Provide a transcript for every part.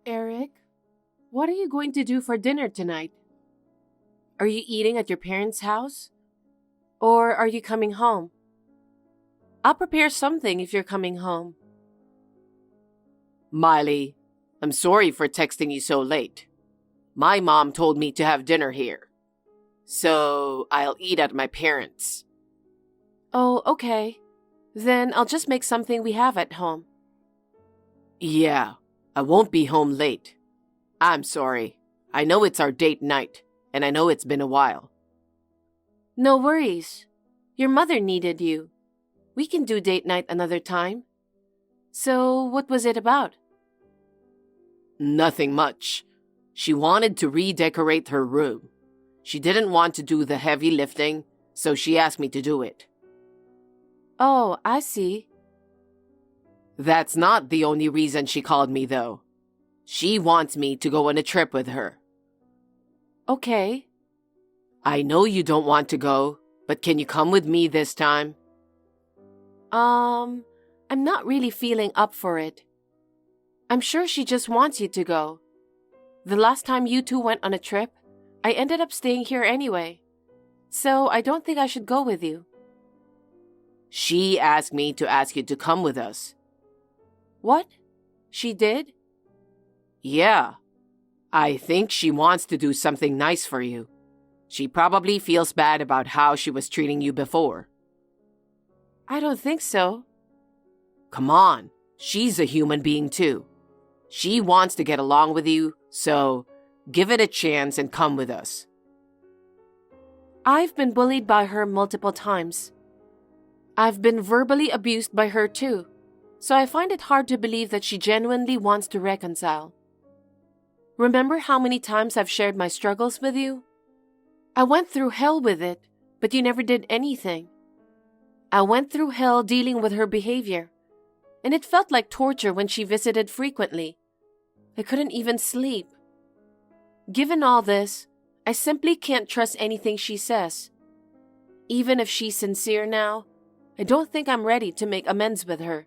Eric, what are you going to do for dinner tonight? Are you eating at your parents' house? Or are you coming home? I'll prepare something if you're coming home. Miley, I'm sorry for texting you so late. My mom told me to have dinner here. So I'll eat at my parents'. Oh, okay. Then I'll just make something we have at home. Yeah, I won't be home late. I'm sorry. I know it's our date night, and I know it's been a while. No worries. Your mother needed you. We can do date night another time. So, what was it about? Nothing much. She wanted to redecorate her room. She didn't want to do the heavy lifting, so she asked me to do it. Oh, I see. That's not the only reason she called me, though. She wants me to go on a trip with her. Okay. I know you don't want to go, but can you come with me this time? I'm not really feeling up for it. I'm sure she just wants you to go. The last time you two went on a trip, I ended up staying here anyway. So I don't think I should go with you. She asked me to ask you to come with us. What? She did? Yeah. I think she wants to do something nice for you. She probably feels bad about how she was treating you before. I don't think so. Come on, she's a human being too. She wants to get along with you, so give it a chance and come with us. I've been bullied by her multiple times. I've been verbally abused by her too, so I find it hard to believe that she genuinely wants to reconcile. Remember how many times I've shared my struggles with you? I went through hell with it, but you never did anything. I went through hell dealing with her behavior, and it felt like torture when she visited frequently. I couldn't even sleep. Given all this, I simply can't trust anything she says. Even if she's sincere now, I don't think I'm ready to make amends with her.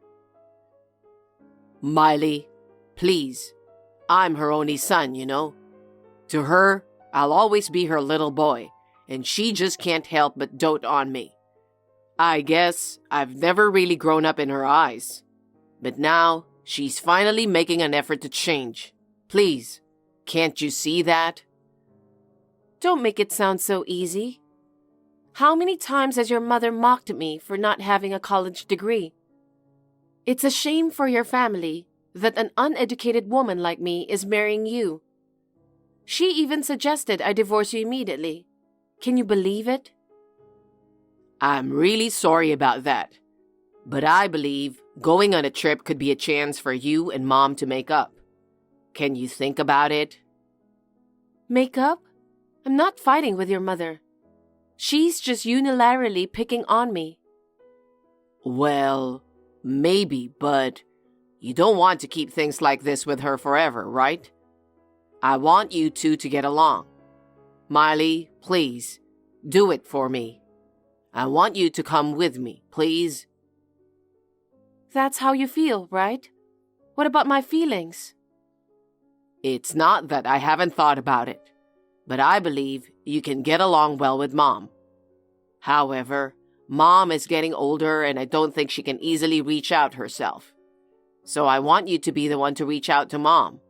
Miley, please. I'm her only son, you know. To her, I'll always be her little boy, and she just can't help but dote on me. I guess I've never really grown up in her eyes. But now, she's finally making an effort to change. Please, can't you see that? Don't make it sound so easy. How many times has your mother mocked me for not having a college degree? It's a shame for your family that an uneducated woman like me is marrying you. She even suggested I divorce you immediately. Can you believe it? I'm really sorry about that. But I believe going on a trip could be a chance for you and Mom to make up. Can you think about it? Make up? I'm not fighting with your mother. She's just unilaterally picking on me. Well, maybe, but you don't want to keep things like this with her forever, right? I want you two to get along. Miley, please, do it for me. I want you to come with me, please. That's how you feel, right? What about my feelings? It's not that I haven't thought about it, but I believe you can get along well with Mom. However, Mom is getting older and I don't think she can easily reach out herself. So I want you to be the one to reach out to Mom.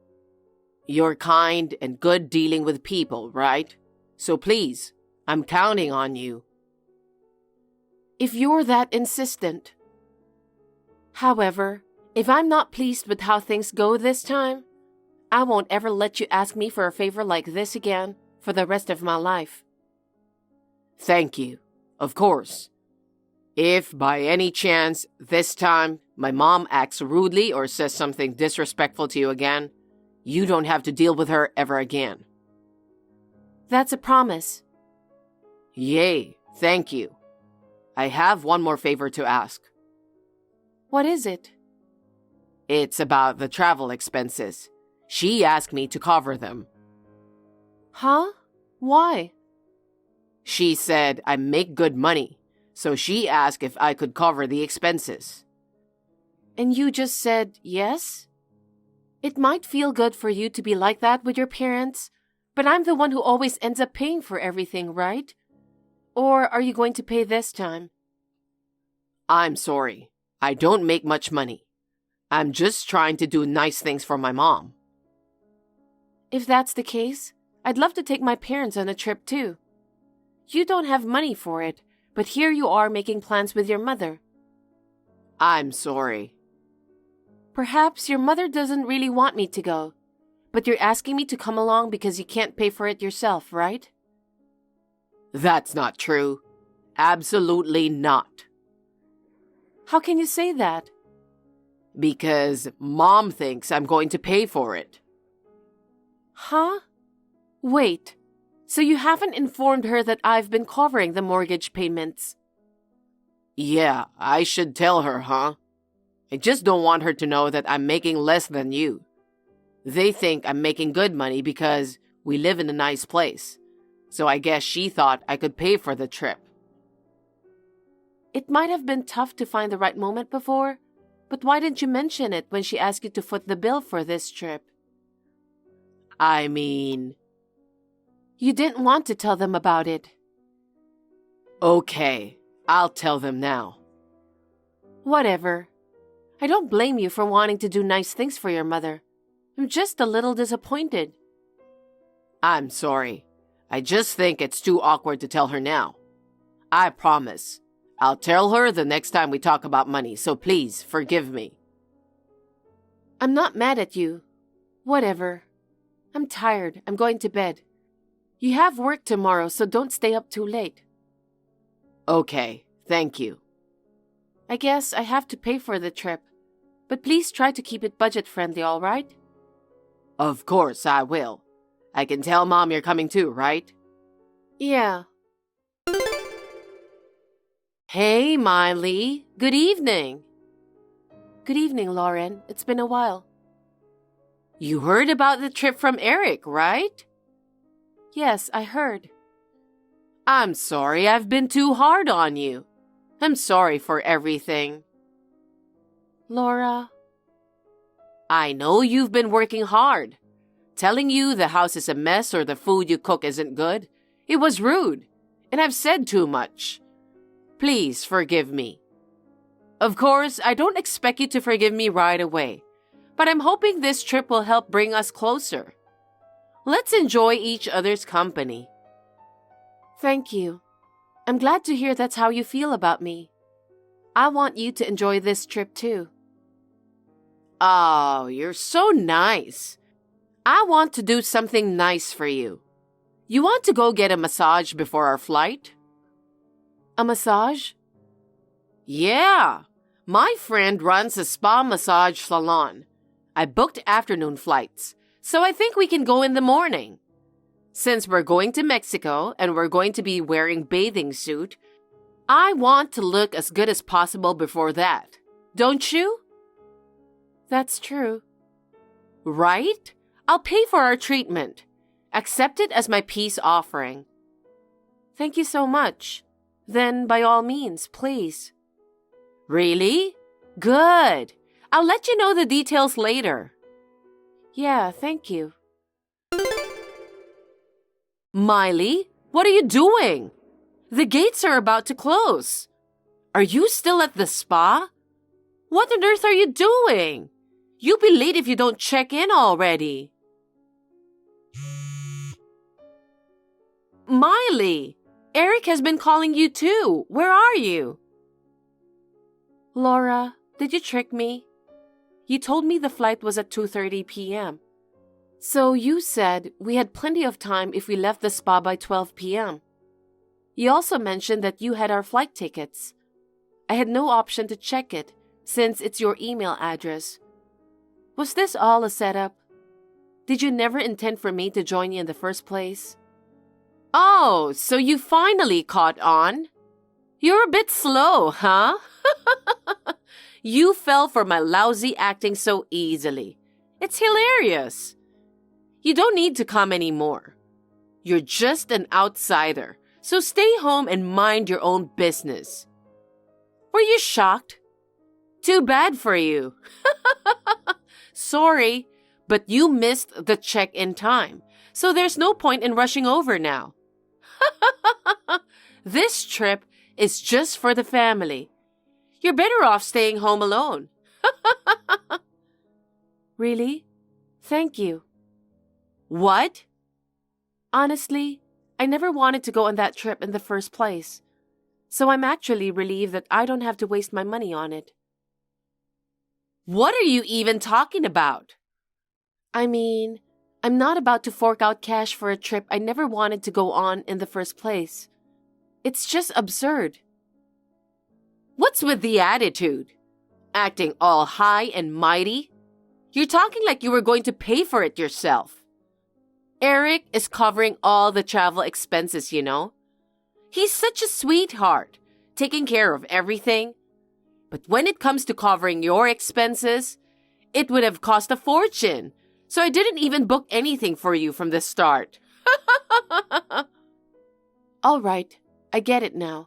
You're kind and good dealing with people, right? So please, I'm counting on you. If you're that insistent. However, if I'm not pleased with how things go this time, I won't ever let you ask me for a favor like this again for the rest of my life. Thank you. Of course. If by any chance this time my mom acts rudely or says something disrespectful to you again, you don't have to deal with her ever again. That's a promise. Yay, thank you. I have one more favor to ask. What is it? It's about the travel expenses. She asked me to cover them. Huh? Why? She said I make good money, so she asked if I could cover the expenses. And you just said yes? It might feel good for you to be like that with your parents, but I'm the one who always ends up paying for everything, right? Or are you going to pay this time? I'm sorry. I don't make much money. I'm just trying to do nice things for my mom. If that's the case, I'd love to take my parents on a trip too. You don't have money for it, but here you are making plans with your mother. I'm sorry. Perhaps your mother doesn't really want me to go, but you're asking me to come along because you can't pay for it yourself, right? That's not true. Absolutely not. How can you say that? Because Mom thinks I'm going to pay for it. Huh? Wait, so you haven't informed her that I've been covering the mortgage payments? Yeah, I should tell her, huh? I just don't want her to know that I'm making less than you. They think I'm making good money because we live in a nice place. So I guess she thought I could pay for the trip. It might have been tough to find the right moment before, but why didn't you mention it when she asked you to foot the bill for this trip? I mean... You didn't want to tell them about it. Okay, I'll tell them now. Whatever. I don't blame you for wanting to do nice things for your mother. I'm just a little disappointed. I'm sorry. I just think it's too awkward to tell her now. I promise. I'll tell her the next time we talk about money, so please forgive me. I'm not mad at you. Whatever. I'm tired. I'm going to bed. You have work tomorrow, so don't stay up too late. Okay, thank you. I guess I have to pay for the trip, but please try to keep it budget-friendly, all right? Of course I will. I can tell Mom you're coming too, right? Yeah. Hey, Miley. Good evening. Good evening, Lauren. It's been a while. You heard about the trip from Eric, right? Yes, I heard. I'm sorry I've been too hard on you. I'm sorry for everything. Laura. I know you've been working hard. Telling you the house is a mess or the food you cook isn't good. It was rude, and I've said too much. Please forgive me. Of course, I don't expect you to forgive me right away, but I'm hoping this trip will help bring us closer. Let's enjoy each other's company. Thank you. I'm glad to hear that's how you feel about me. I want you to enjoy this trip too. Oh, you're so nice. I want to do something nice for you. You want to go get a massage before our flight? A massage? Yeah. My friend runs a spa massage salon. I booked afternoon flights, so I think we can go in the morning. Since we're going to Mexico and we're going to be wearing bathing suit, I want to look as good as possible before that. Don't you? That's true. Right? I'll pay for our treatment. Accept it as my peace offering. Thank you so much. Then, by all means, please. Really? Good. I'll let you know the details later. Yeah, thank you. Miley, what are you doing? The gates are about to close. Are you still at the spa? What on earth are you doing? You'll be late if you don't check in already. Miley, Eric has been calling you too. Where are you? Laura, did you trick me? You told me the flight was at 2:30 p.m. So you said we had plenty of time if we left the spa by 12 p.m. You also mentioned that you had our flight tickets. I had no option to check it since it's your email address. Was this all a setup? Did you never intend for me to join you in the first place? Oh, so you finally caught on? You're a bit slow, huh? You fell for my lousy acting so easily. It's hilarious. You don't need to come anymore. You're just an outsider, so stay home and mind your own business. Were you shocked? Too bad for you. Sorry, But you missed the check-in time, so there's no point in rushing over now. This trip is just for the family. You're better off staying home alone. Really? Thank you. What? Honestly, I never wanted to go on that trip in the first place. So I'm actually relieved that I don't have to waste my money on it. What are you even talking about? I mean, I'm not about to fork out cash for a trip I never wanted to go on in the first place. It's just absurd. What's with the attitude? Acting all high and mighty? You're talking like you were going to pay for it yourself. Eric is covering all the travel expenses, you know. He's such a sweetheart, taking care of everything. But when it comes to covering your expenses, it would have cost a fortune. So I didn't even book anything for you from the start. All right, I get it now.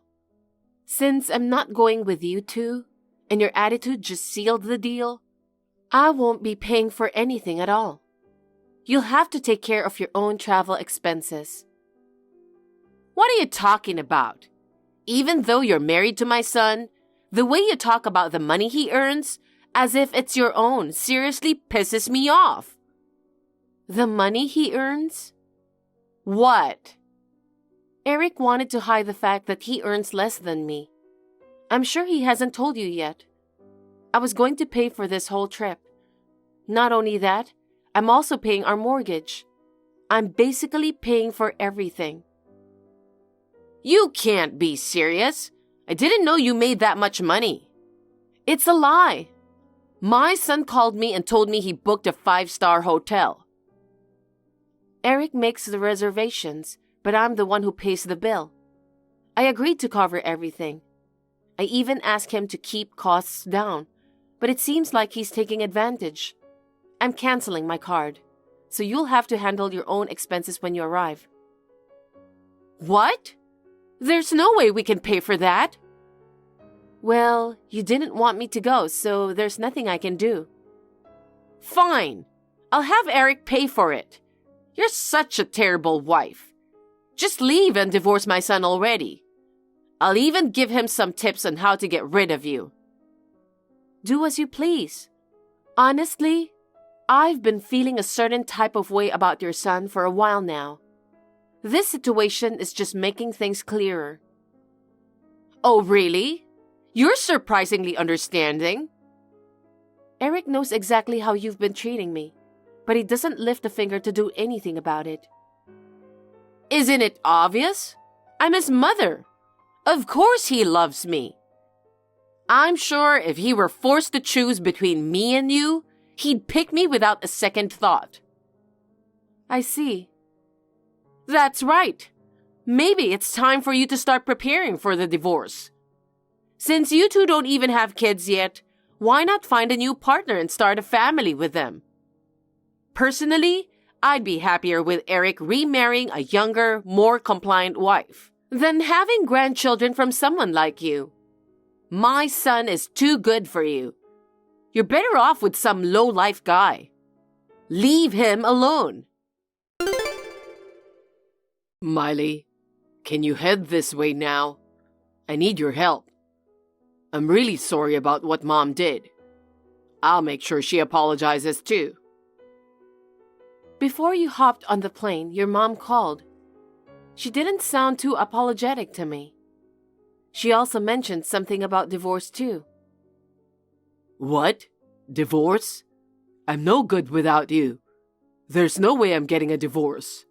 Since I'm not going with you two, and your attitude just sealed the deal, I won't be paying for anything at all. You'll have to take care of your own travel expenses. What are you talking about? Even though you're married to my son, the way you talk about the money he earns, as if it's your own, seriously pisses me off. The money he earns? What? Eric wanted to hide the fact that he earns less than me. I'm sure he hasn't told you yet. I was going to pay for this whole trip. Not only that, I'm also paying our mortgage. I'm basically paying for everything. You can't be serious. I didn't know you made that much money. It's a lie. My son called me and told me he booked a 5-star hotel. Eric makes the reservations, but I'm the one who pays the bill. I agreed to cover everything. I even asked him to keep costs down, but it seems like he's taking advantage. I'm canceling my card, so you'll have to handle your own expenses when you arrive. What? There's no way we can pay for that. Well, you didn't want me to go, so there's nothing I can do. Fine. I'll have Eric pay for it. You're such a terrible wife. Just leave and divorce my son already. I'll even give him some tips on how to get rid of you. Do as you please. Honestly, I've been feeling a certain type of way about your son for a while now. This situation is just making things clearer. Oh, really? You're surprisingly understanding. Eric knows exactly how you've been treating me, but he doesn't lift a finger to do anything about it. Isn't it obvious? I'm his mother. Of course he loves me. I'm sure if he were forced to choose between me and you, he'd pick me without a second thought. I see. That's right. Maybe it's time for you to start preparing for the divorce. Since you two don't even have kids yet, why not find a new partner and start a family with them? Personally, I'd be happier with Eric remarrying a younger, more compliant wife than having grandchildren from someone like you. My son is too good for you. You're better off with some low-life guy. Leave him alone. Miley, can you head this way now? I need your help. I'm really sorry about what Mom did. I'll make sure she apologizes too. Before you hopped on the plane, your mom called. She didn't sound too apologetic to me. She also mentioned something about divorce too. What? Divorce? I'm no good without you. There's no way I'm getting a divorce.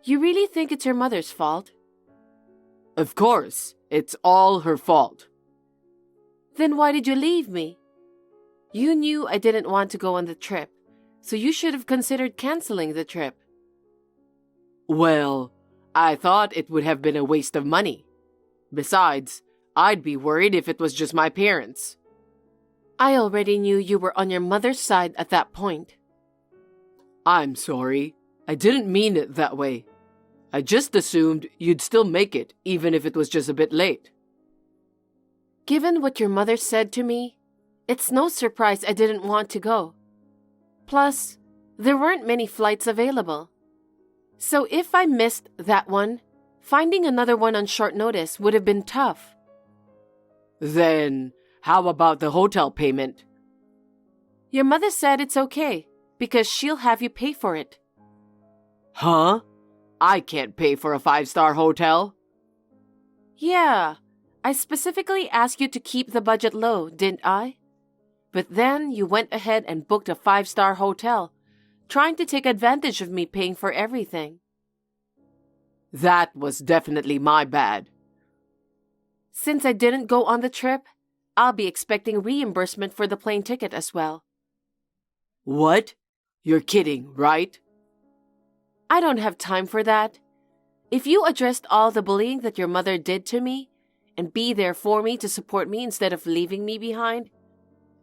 You really think it's your mother's fault? Of course, it's all her fault. Then why did you leave me? You knew I didn't want to go on the trip, so you should have considered canceling the trip. Well, I thought it would have been a waste of money. Besides, I'd be worried if it was just my parents. I already knew you were on your mother's side at that point. I'm sorry. I didn't mean it that way. I just assumed you'd still make it, even if it was just a bit late. Given what your mother said to me, it's no surprise I didn't want to go. Plus, there weren't many flights available. So if I missed that one, finding another one on short notice would have been tough. Then, how about the hotel payment? Your mother said it's okay, because she'll have you pay for it. Huh? I can't pay for a 5-star hotel. Yeah, I specifically asked you to keep the budget low, didn't I? But then you went ahead and booked a 5-star hotel, trying to take advantage of me paying for everything. That was definitely my bad. Since I didn't go on the trip, I'll be expecting reimbursement for the plane ticket as well. What? You're kidding, right? I don't have time for that. If you addressed all the bullying that your mother did to me and be there for me to support me instead of leaving me behind,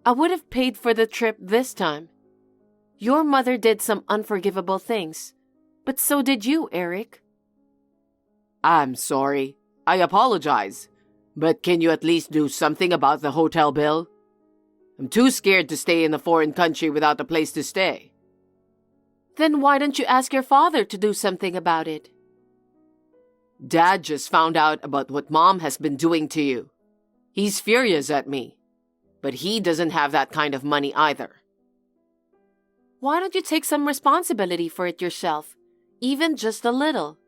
I would have paid for the trip this time. Your mother did some unforgivable things, but so did you, Eric. I'm sorry. I apologize. But can you at least do something about the hotel bill? I'm too scared to stay in a foreign country without a place to stay. Then why don't you ask your father to do something about it? Dad just found out about what Mom has been doing to you. He's furious at me. But he doesn't have that kind of money either. Why don't you take some responsibility for it yourself, even just a little?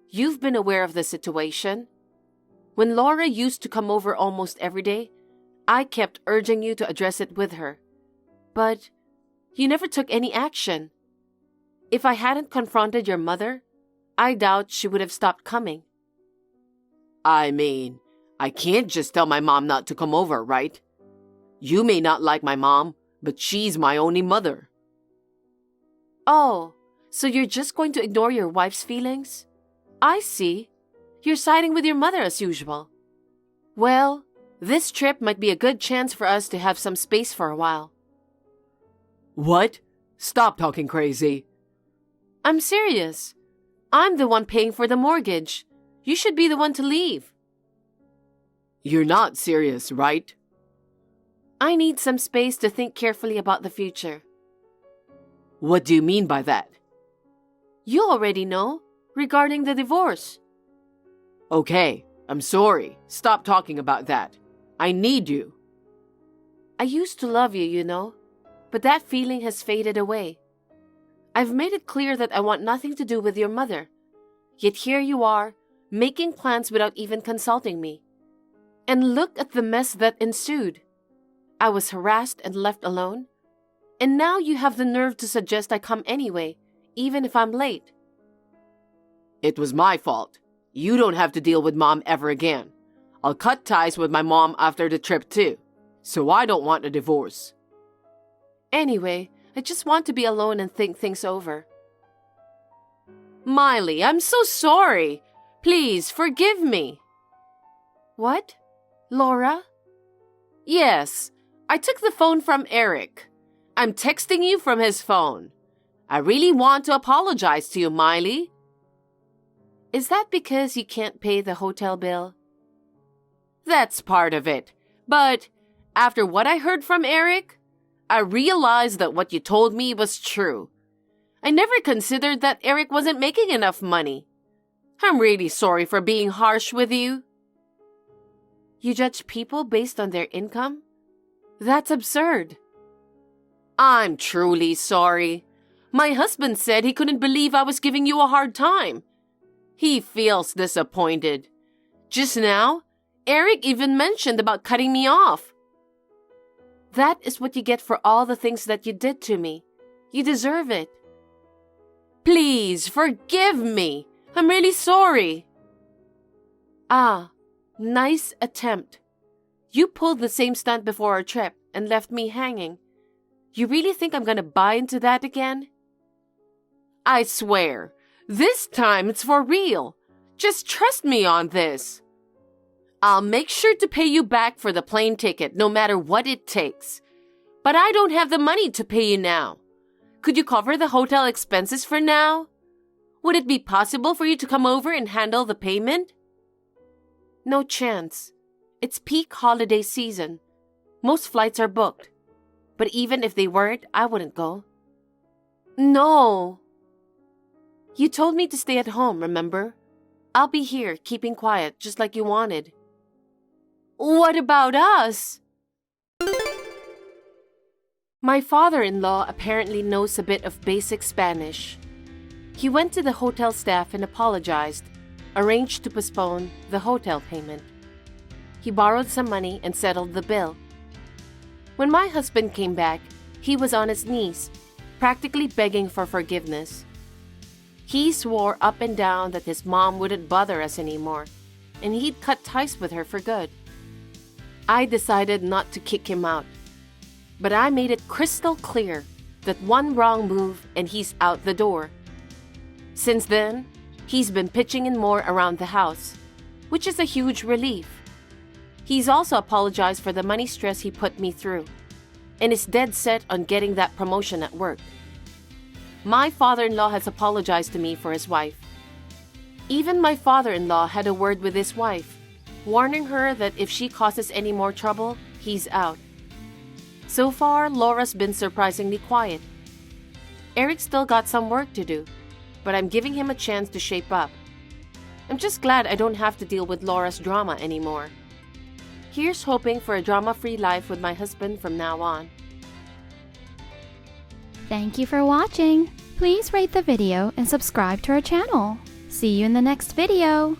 You've been aware of the situation. When Laura used to come over almost every day, I kept urging you to address it with her. But you never took any action. If I hadn't confronted your mother, I doubt she would have stopped coming. I mean, I can't just tell my mom not to come over, right? You may not like my mom, but she's my only mother. Oh, so you're just going to ignore your wife's feelings? I see. You're siding with your mother as usual. Well, this trip might be a good chance for us to have some space for a while. What? Stop talking crazy. I'm serious. I'm the one paying for the mortgage. You should be the one to leave. You're not serious, right? I need some space to think carefully about the future. What do you mean by that? You already know, regarding the divorce. Okay, I'm sorry. Stop talking about that. I need you. I used to love you, you know, but that feeling has faded away. I've made it clear that I want nothing to do with your mother. Yet here you are, making plans without even consulting me. And look at the mess that ensued. I was harassed and left alone. And now you have the nerve to suggest I come anyway, even if I'm late. It was my fault. You don't have to deal with Mom ever again. I'll cut ties with my mom after the trip too. So I don't want a divorce. Anyway, I just want to be alone and think things over. Miley, I'm so sorry. Please, forgive me. What? Laura? Yes, I took the phone from Eric. I'm texting you from his phone. I really want to apologize to you, Miley. Is that because you can't pay the hotel bill? That's part of it. But after what I heard from Eric, I realized that what you told me was true. I never considered that Eric wasn't making enough money. I'm really sorry for being harsh with you. You judge people based on their income? That's absurd. I'm truly sorry. My husband said he couldn't believe I was giving you a hard time. He feels disappointed. Just now, Eric even mentioned about cutting me off. That is what you get for all the things that you did to me. You deserve it. Please, forgive me. I'm really sorry. Ah, nice attempt. You pulled the same stunt before our trip and left me hanging. You really think I'm gonna buy into that again? I swear, this time it's for real. Just trust me on this. I'll make sure to pay you back for the plane ticket no matter what it takes. But I don't have the money to pay you now. Could you cover the hotel expenses for now? Would it be possible for you to come over and handle the payment? No chance. It's peak holiday season. Most flights are booked. But even if they weren't, I wouldn't go. No. You told me to stay at home, remember? I'll be here, keeping quiet, just like you wanted. What about us? My father-in-law apparently knows a bit of basic Spanish. He went to the hotel staff and apologized, arranged to postpone the hotel payment. He borrowed some money and settled the bill. When my husband came back, he was on his knees, practically begging for forgiveness. He swore up and down that his mom wouldn't bother us anymore, and he'd cut ties with her for good. I decided not to kick him out, but I made it crystal clear that one wrong move and he's out the door. Since then, he's been pitching in more around the house, which is a huge relief. He's also apologized for the money stress he put me through, and is dead set on getting that promotion at work. My father-in-law has apologized to me for his wife. Even my father-in-law had a word with his wife, warning her that if she causes any more trouble, he's out. So far, Laura's been surprisingly quiet. Eric's still got some work to do, but I'm giving him a chance to shape up. I'm just glad I don't have to deal with Laura's drama anymore. Here's hoping for a drama-free life with my husband from now on. Thank you for watching. Please rate the video and subscribe to our channel. See you in the next video.